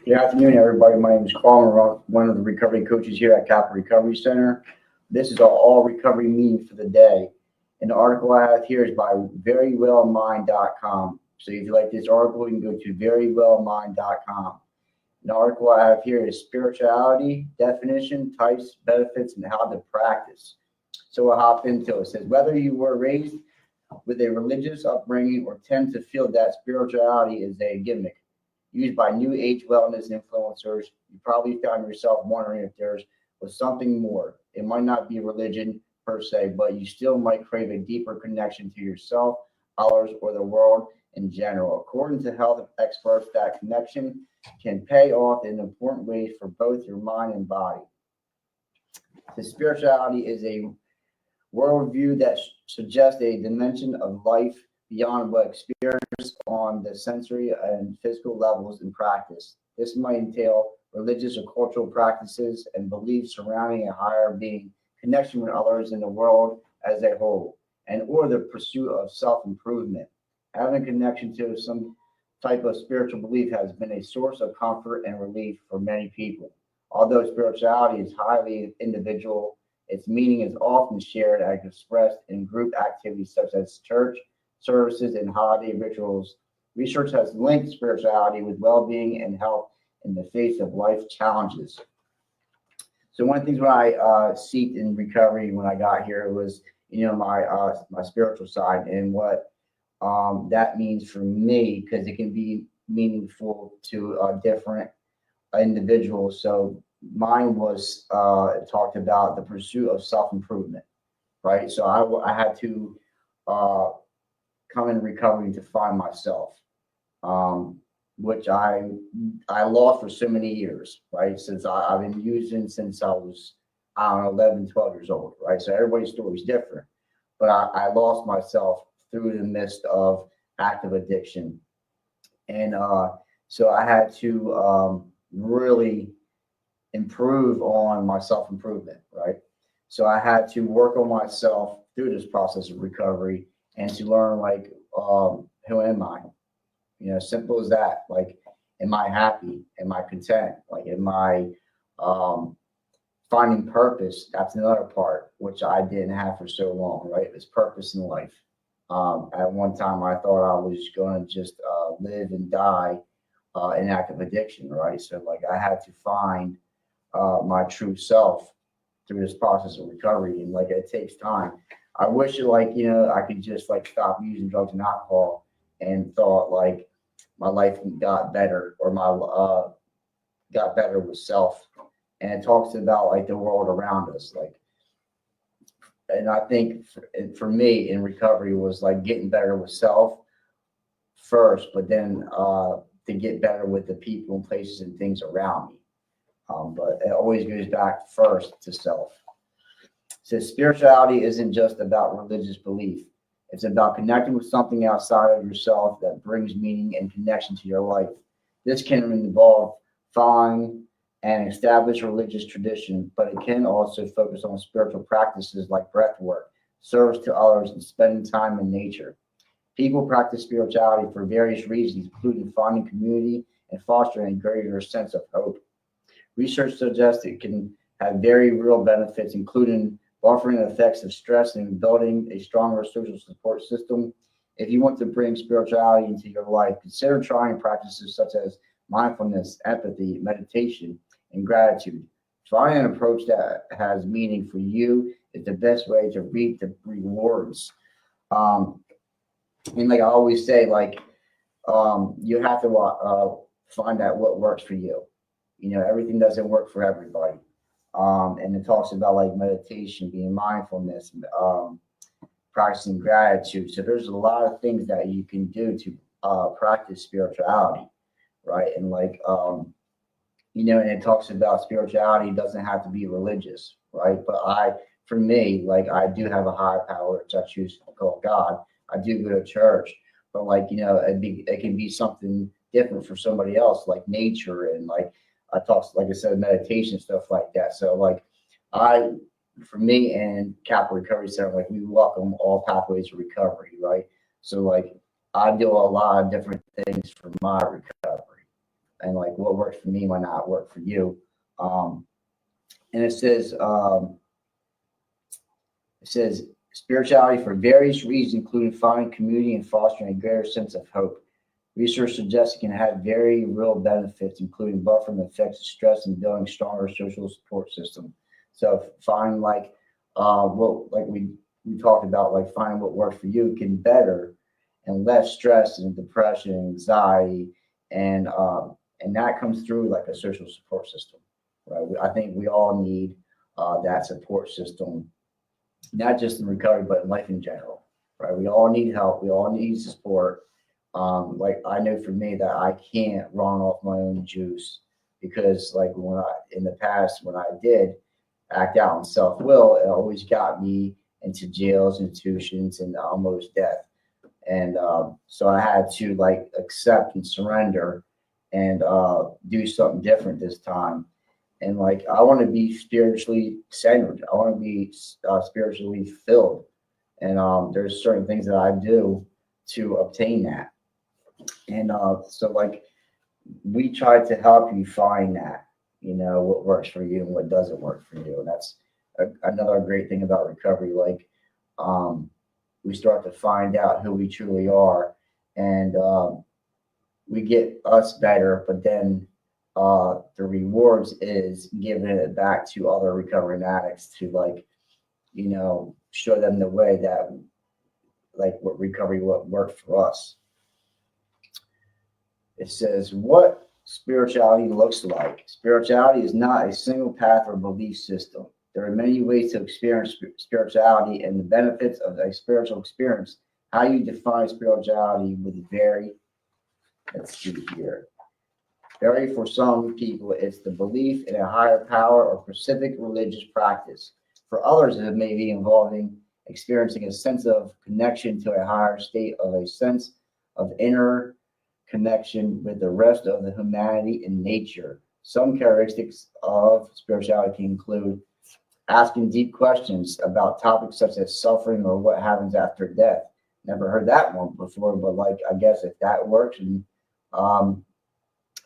Good afternoon, everybody. My name is Carl. I'm one of the recovery coaches here at Kappa Recovery Center. This is our all recovery meeting for the day. And the article I have here is by verywellmind.com. So if you like this article, you can go to verywellmind.com. The article I have here is spirituality, definition, types, benefits, and how to practice. So I'll hop into it. It says, whether you were raised with a religious upbringing or tend to feel that spirituality is a gimmick used by new age wellness influencers, you probably found yourself wondering if there was something more. It might not be religion per se, but you still might crave a deeper connection to yourself, others, or the world in general. According to health experts, that connection can pay off in important ways for both your mind and body. The spirituality is a worldview that suggests a dimension of life beyond what experience on the sensory and physical levels in practice. This might entail religious or cultural practices and beliefs surrounding a higher being, connection with others in the world as a whole, and or the pursuit of self-improvement. Having a connection to some type of spiritual belief has been a source of comfort and relief for many people. Although spirituality is highly individual, its meaning is often shared and expressed in group activities such as church services and holiday rituals. Research has linked spirituality with well-being and health in the face of life challenges. So one of the things when I seeked in recovery when I got here was, my spiritual side and what that means for me, because it can be meaningful to different individuals. So mine was talked about the pursuit of self-improvement, right? So I had to come in recovery to find myself, which I lost for so many years, right? Since I've been using since I was, 11, 12 years old, right? So everybody's story is different, but I lost myself through the midst of active addiction. And so I had to really improve on my self-improvement, right? So I had to work on myself through this process of recovery and to learn who am I? Simple as that. Like, am I happy? Am I content? Like, am I finding purpose? That's another part, which I didn't have for so long, right? It was purpose in life. At one time, I thought I was going to just live and die in active addiction, right? So, I had to find my true self through this process of recovery, and it takes time. I wish I could just stop using drugs and alcohol and thought my life got better or my got better with self. And it talks about the world around us, and I think for me in recovery was getting better with self first, but then to get better with the people and places and things around me. But it always goes back first to self. So spirituality isn't just about religious belief. It's about connecting with something outside of yourself that brings meaning and connection to your life. This can involve following an established religious tradition, but it can also focus on spiritual practices like breath work, service to others, and spending time in nature. People practice spirituality for various reasons, including finding community and fostering a greater sense of hope. Research suggests it can have very real benefits, including buffering the effects of stress and building a stronger social support system. If you want to bring spirituality into your life, consider trying practices such as mindfulness, empathy, meditation, and gratitude. Trying an approach that has meaning for you is the best way to reap the rewards. I always say, you have to find out what works for you. Everything doesn't work for everybody. And it talks about meditation, being mindfulness, practicing gratitude. So there's a lot of things that you can do to practice spirituality, right? And and it talks about spirituality doesn't have to be religious, right? But for me, I do have a higher power, which I choose to call God. I do go to church, but it can be something different for somebody else, like nature and I talk, like I said, meditation, stuff like that. So for me and Kappa Recovery Center, we welcome all pathways to recovery, right? So I do a lot of different things for my recovery. and like what works for me might not work for you. And it says spirituality for various reasons, including finding community and fostering a greater sense of hope. Research suggests it can have very real benefits, including buffering the effects of stress and building stronger social support system. So find what like we talked about, like finding what works for you can better and less stress and depression and anxiety, and that comes through like a social support system, right? I think we all need that support system, not just in recovery, but in life in general, right? We all need help. We all need support. Like I know for me that I can't run off my own juice because like in the past, when I did act out in self-will, it always got me into jails, institutions, and almost death. And so I had to like accept and surrender and do something different this time. And like I want to be spiritually centered. I want to be spiritually filled. And there's certain things that I do to obtain that. And so like we try to help you find that, what works for you and what doesn't work for you. And that's another great thing about recovery. Like we start to find out who we truly are, and we get us better, but then the rewards is giving it back to other recovering addicts to show them the way that like what worked for us. It says what spirituality looks like. Spirituality is not a single path or belief system. There are many ways to experience spirituality, and the benefits of a spiritual experience. How you define spirituality would vary. Let's see here. Vary for some people, it's the belief in a higher power or specific religious practice. For others, it may be involving experiencing a sense of connection to a higher state of a sense of inner connection with the rest of the humanity and nature. Some characteristics of spirituality can include asking deep questions about topics such as suffering or what happens after death. Never heard that one before, but like I guess if that works, and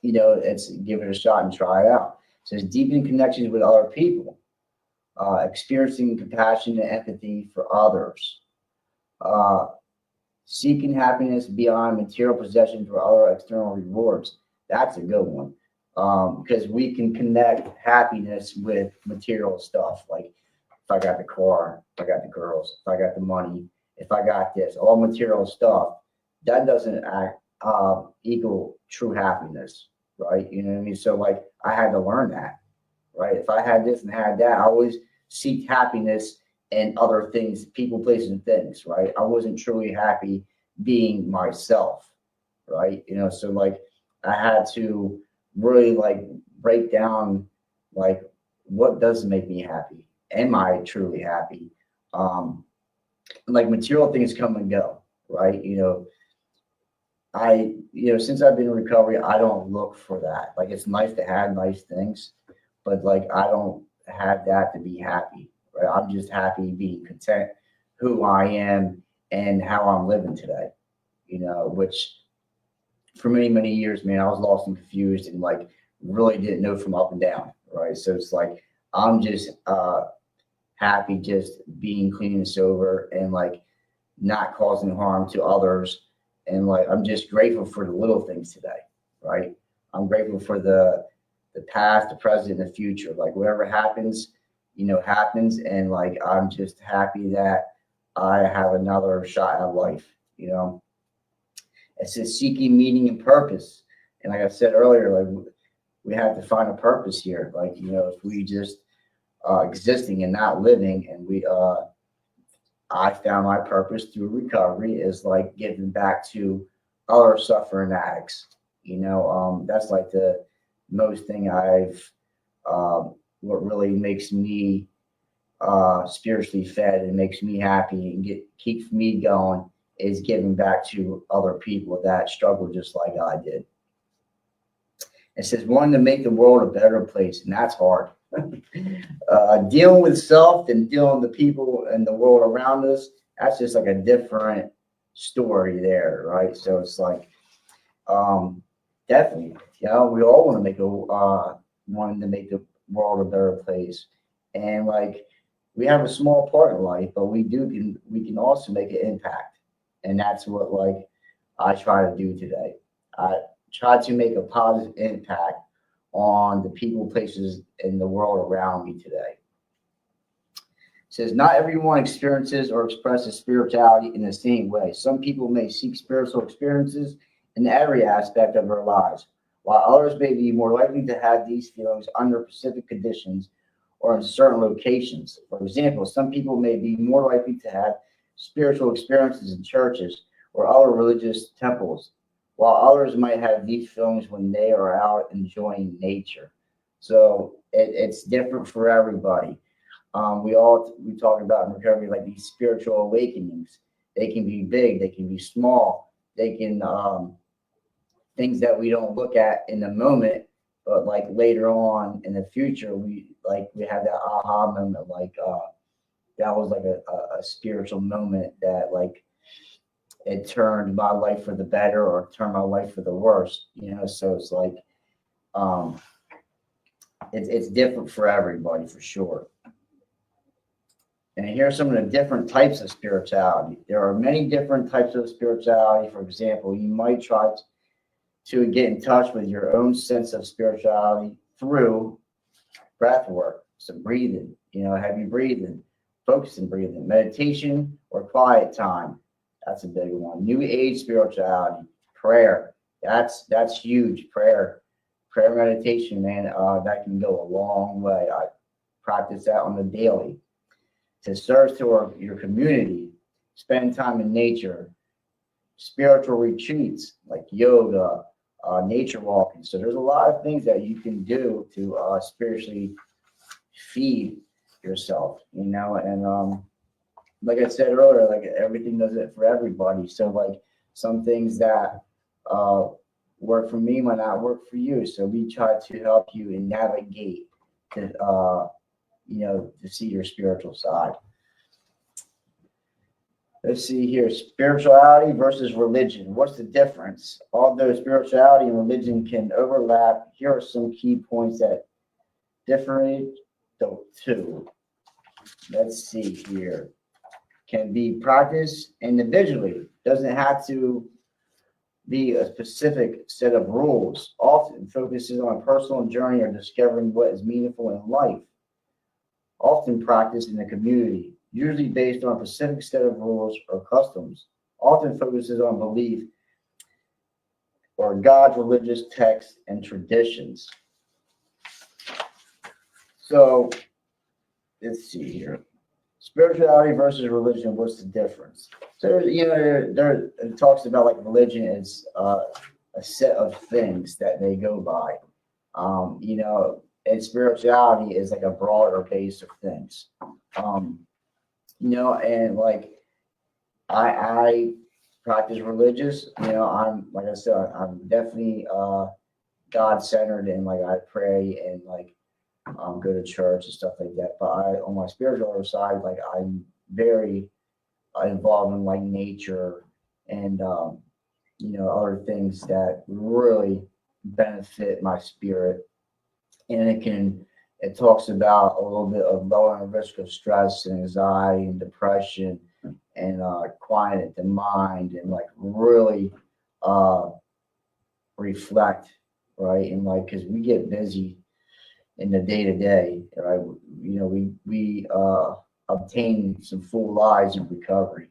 it's give it a shot and try it out. So it's deepening connections with other people, experiencing compassion and empathy for others, seeking happiness beyond material possessions or other external rewards. That's a good one, because we can connect happiness with material stuff. Like if I got the car, if I got the girls, if I got the money, if I got this, all material stuff, that doesn't equal true happiness, right? You know what I mean? So like I had to learn that, right? If I had this and had that, I always seek happiness and other things, people, places, and things, right? I wasn't truly happy being myself, right? So like I had to really like break down like what does make me happy? Am I truly happy? Like material things come and go, right? Since I've been in recovery, I don't look for that. Like it's nice to have nice things, but like I don't have that to be happy. Right? I'm just happy being content who I am and how I'm living today. Which for many, many years, man, I was lost and confused and like really didn't know from up and down. Right. So it's like I'm just happy just being clean and sober and like not causing harm to others. And like I'm just grateful for the little things today. Right. I'm grateful for the past, the present, and the future. Like whatever happens, happens. And like I'm just happy that I have another shot at life. It says seeking meaning and purpose. And like I said earlier, like we have to find a purpose here. Like, if we just existing and not living, and I found my purpose through recovery is like giving back to other suffering addicts. That's like the most thing what really makes me spiritually fed and makes me happy and keeps me going is giving back to other people that struggle just like I did. It says wanting to make the world a better place, and that's hard. Dealing with self and dealing with the people and the world around us, that's just like a different story there, right? So it's like definitely We all want to make wanting to make the world a better place, and like we have a small part in life, but we can also make an impact, and that's what like I try to do today. I try to make a positive impact on the people, places, and the world around me today. It says not everyone experiences or expresses spirituality in the same way. Some people may seek spiritual experiences in every aspect of their lives, while others may be more likely to have these feelings under specific conditions or in certain locations. For example, some people may be more likely to have spiritual experiences in churches or other religious temples, while others might have these feelings when they are out enjoying nature. So it's different for everybody. We talk about in recovery like these spiritual awakenings. They can be big, they can be small, they can things that we don't look at in the moment, but like later on in the future, we have that aha moment, like that was like a spiritual moment that like it turned my life for the better or turned my life for the worse, So it's like it's different for everybody for sure. And here are some of the different types of spirituality. There are many different types of spirituality. For example, you might try to get in touch with your own sense of spirituality through breath work, some breathing, heavy breathing, focusing breathing, meditation, or quiet time. That's a big one. New age spirituality, prayer. That's huge. Prayer meditation, man. That can go a long way. I practice that on the daily. To serve to your community, spend time in nature, spiritual retreats like yoga, nature walking. So there's a lot of things that you can do to spiritually feed yourself, and like I said earlier, like everything does it for everybody. So like some things that work for me might not work for you. So we try to help you and navigate to to see your spiritual side. Let's see here, spirituality versus religion. What's the difference? Although spirituality and religion can overlap, here are some key points that differentiate the two. Let's see here. Can be practiced individually. Doesn't have to be a specific set of rules. Often focuses on a personal journey or discovering what is meaningful in life. Often practiced in the community, usually based on a specific set of rules or customs. Often focuses on belief or God's religious texts and traditions. So let's see here. Spirituality versus religion, what's the difference? So, there it talks about like religion is a set of things that they go by. And spirituality is like a broader base of things. And like I practice religious, I'm like I said, I'm definitely God-centered, and like I pray and like go to church and stuff like that. But on my spiritual side, like I'm very involved in like nature and other things that really benefit my spirit. And it talks about a little bit of lowering the risk of stress and anxiety and depression and quiet the mind and like really reflect, right? And like, because we get busy in the day to day, right? We obtain some full lives in recovery,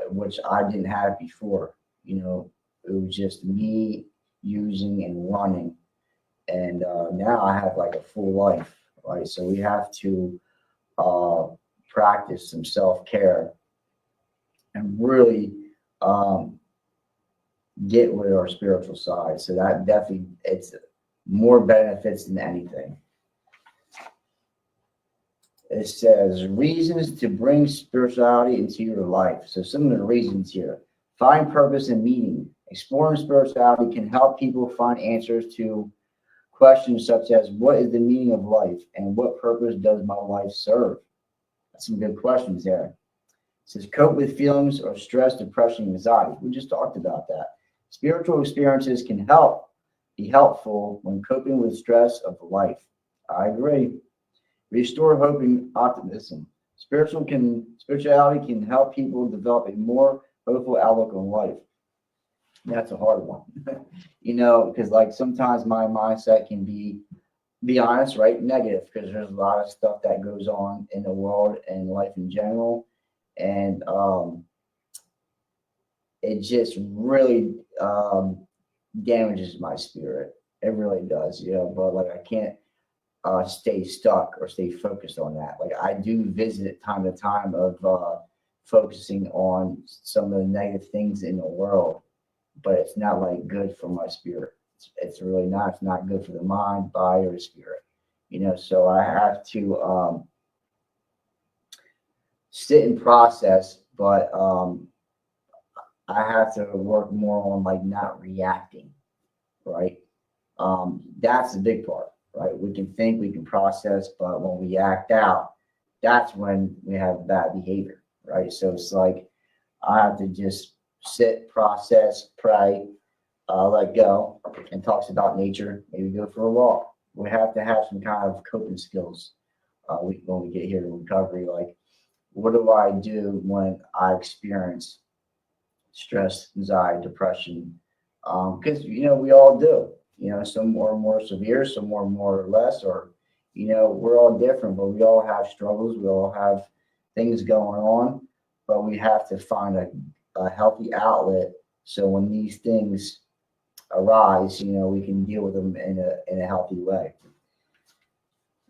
which I didn't have before. It was just me using and running. And now I have like a full life, right? So we have to practice some self-care and really get with our spiritual side. So that definitely, it's more benefits than anything. It says reasons to bring spirituality into your life. So some of the reasons here: find purpose and meaning. Exploring spirituality can help people find answers to questions such as what is the meaning of life and what purpose does my life serve? That's some good questions there. It says cope with feelings of stress, depression, anxiety. We just talked about that. Spiritual experiences can help be helpful when coping with stress of life. I agree. Restore hope and optimism. Spirituality can help people develop a more hopeful outlook on life. That's a hard one, because like sometimes my mindset can be honest, right, negative, because there's a lot of stuff that goes on in the world and life in general, and it just really damages my spirit. It really does, but like I can't stay stuck or stay focused on that. Like I do visit time to time of focusing on some of the negative things in the world, but it's not like good for my spirit. It's really not. It's not good for the mind, body, or the spirit. So I have to sit and process, but I have to work more on like not reacting, right? That's the big part, right? We can think, we can process, but when we act out, that's when we have bad behavior, right? So it's like I have to just sit, process, pray, let go, and talks about nature. Maybe go for a walk. We have to have some kind of coping skills when we get here to recovery. Like, what do I do when I experience stress, anxiety, depression? Because we all do. Some more severe, some more or less, or we're all different, but we all have struggles. We all have things going on, but we have to find a healthy outlet. So when these things arise, we can deal with them in a healthy way.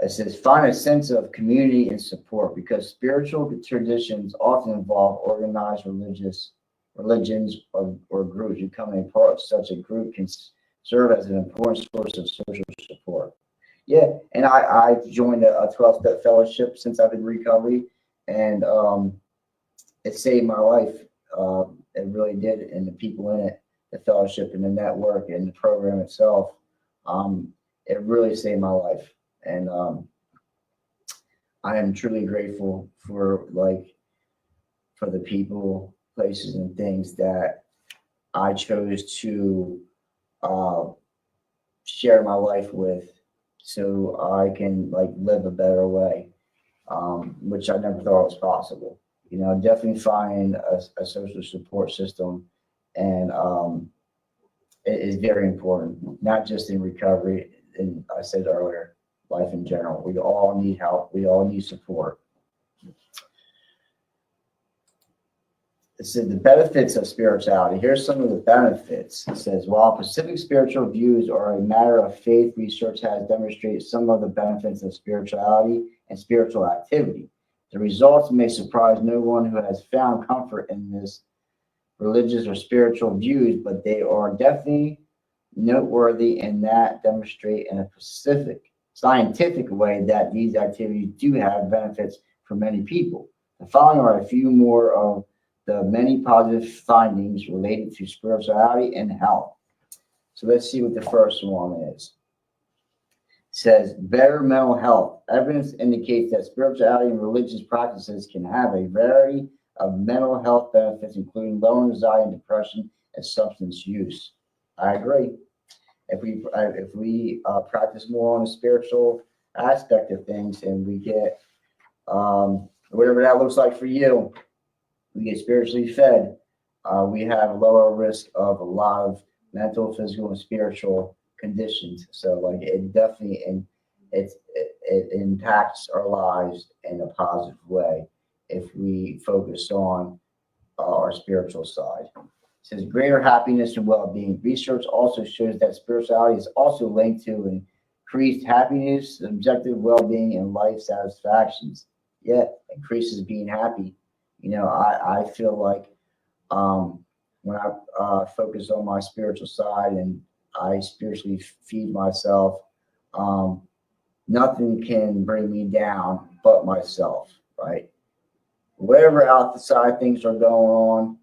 It says find a sense of community and support, because spiritual traditions often involve organized religions or groups. Becoming a part of such a group can serve as an important source of social support. Yeah, and I've joined a 12-step fellowship since I've been in recovery, and it saved my life. It really did, and the people in it, the fellowship and the network and the program itself, it really saved my life. And I am truly grateful for the people, places, and things that I chose to share my life with, so I can live a better way, which I never thought was possible. Definitely find a social support system, and it is very important, not just in recovery. And I said earlier, life in general. We all need help. We all need support. It said the benefits of spirituality. Here's some of the benefits. It says, while Pacific spiritual views are a matter of faith, research has demonstrated some of the benefits of spirituality and spiritual activity. The results may surprise no one who has found comfort in this religious or spiritual views, but they are definitely noteworthy in that demonstrate in a specific scientific way that these activities do have benefits for many people. The following are a few more of the many positive findings related to spirituality and health. So let's see what the first one is. It says better mental health. Evidence indicates that spirituality and religious practices can have a variety of mental health benefits, including low anxiety and depression and substance use. I agree. If we practice more on the spiritual aspect of things, and we get whatever that looks like for you, we get spiritually fed, we have a lower risk of a lot of mental, physical, and spiritual conditions. So it definitely it impacts our lives in a positive way if we focus on our spiritual side. It says greater happiness and well-being. Research also shows that spirituality is also linked to increased happiness, subjective well-being, and life satisfactions. Yeah, increases being happy. I feel like when I focus on my spiritual side and I spiritually feed myself, nothing can bring me down but myself, right? Whatever outside things are going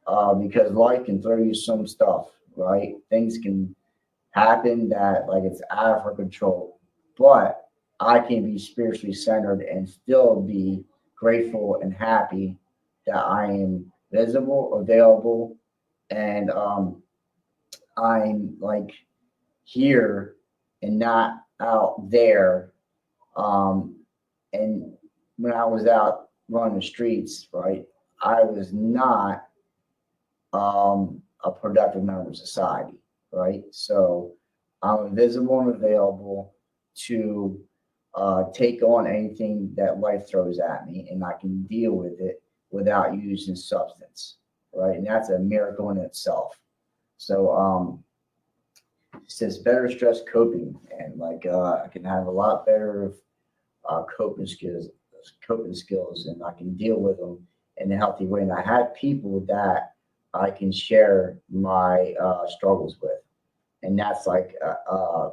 on, because life can throw you some stuff, right? Things can happen that it's out of our control, but I can be spiritually centered and still be grateful and happy that I am visible, available, and I'm here and not out there. And when I was out running the streets, right, I was not a productive member of society, right? So I'm invisible and available to take on anything that life throws at me, and I can deal with it without using substance, right? And that's a miracle in itself. So it says better stress coping, and like I can have a lot better coping skills, and I can deal with them in a healthy way. And I had people that I can share my struggles with, and that's like a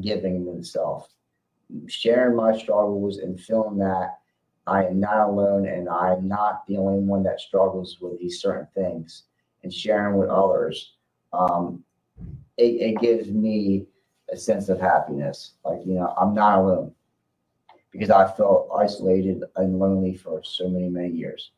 giving in itself. Sharing my struggles and feeling that I am not alone and I'm not the only one that struggles with these certain things, and sharing with others, um, it gives me a sense of happiness. Like, I'm not alone because I felt isolated and lonely for so many, many years.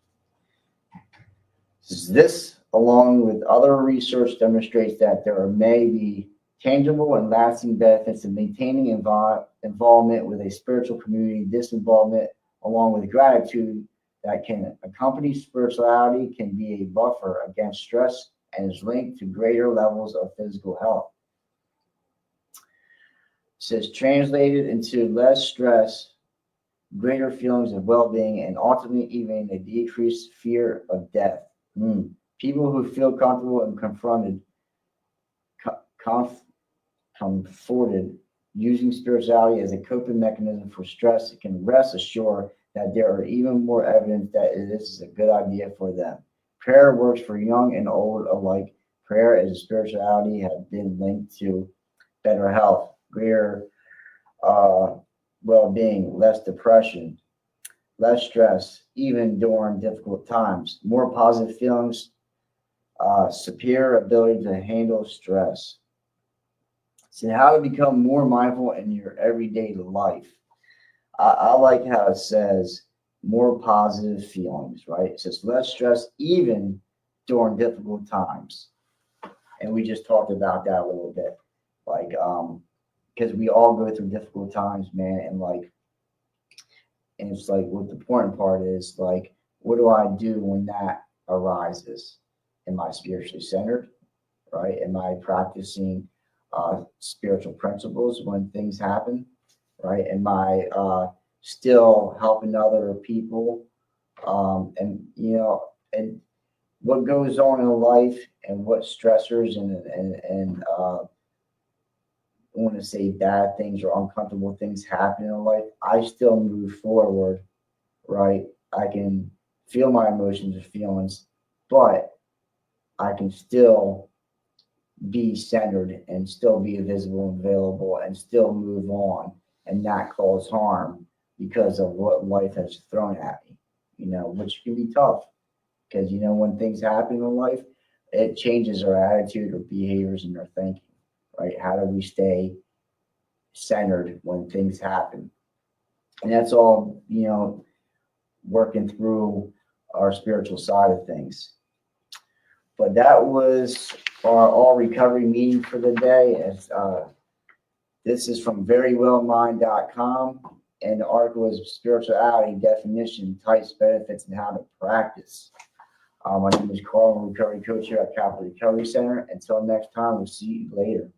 This, along with other research, demonstrates that there may be tangible and lasting benefits of maintaining involvement with a spiritual community. This involvement, along with gratitude that can accompany spirituality, can be a buffer against stress and is linked to greater levels of physical health. It says translated into less stress, greater feelings of well-being, and ultimately even a decreased fear of death. People who feel comfortable and comforted using spirituality as a coping mechanism for stress can rest assured that there are even more evidence that this is a good idea for them. Prayer works for young and old alike. Prayer and spirituality have been linked to better health, greater well-being, less depression, less stress, even during difficult times, more positive feelings, superior ability to handle stress. So how to become more mindful in your everyday life. I like how it says more positive feelings, right? It says less stress even during difficult times. And we just talked about that a little bit. Like, because we all go through difficult times, man, and it's like what the important part is, like, what do I do when that arises? Am I spiritually centered, right? Am I practicing spiritual principles when things happen, right? Am I still helping other people? And what goes on in life and what stressors and I want to say bad things or uncomfortable things happen in life, I still move forward, right? I can feel my emotions and feelings, but I can still be centered and still be visible and available and still move on and not cause harm because of what life has thrown at me, which can be tough because, when things happen in life, it changes our attitude or behaviors and our thinking, right? How do we stay centered when things happen? And that's all, working through our spiritual side of things. But that was our all recovery meeting for the day. This is from verywellmind.com, and the article is spirituality definition, types, benefits, and how to practice. My name is Carl, I'm a recovery coach here at Capital Recovery Center. Until next time, we'll see you later.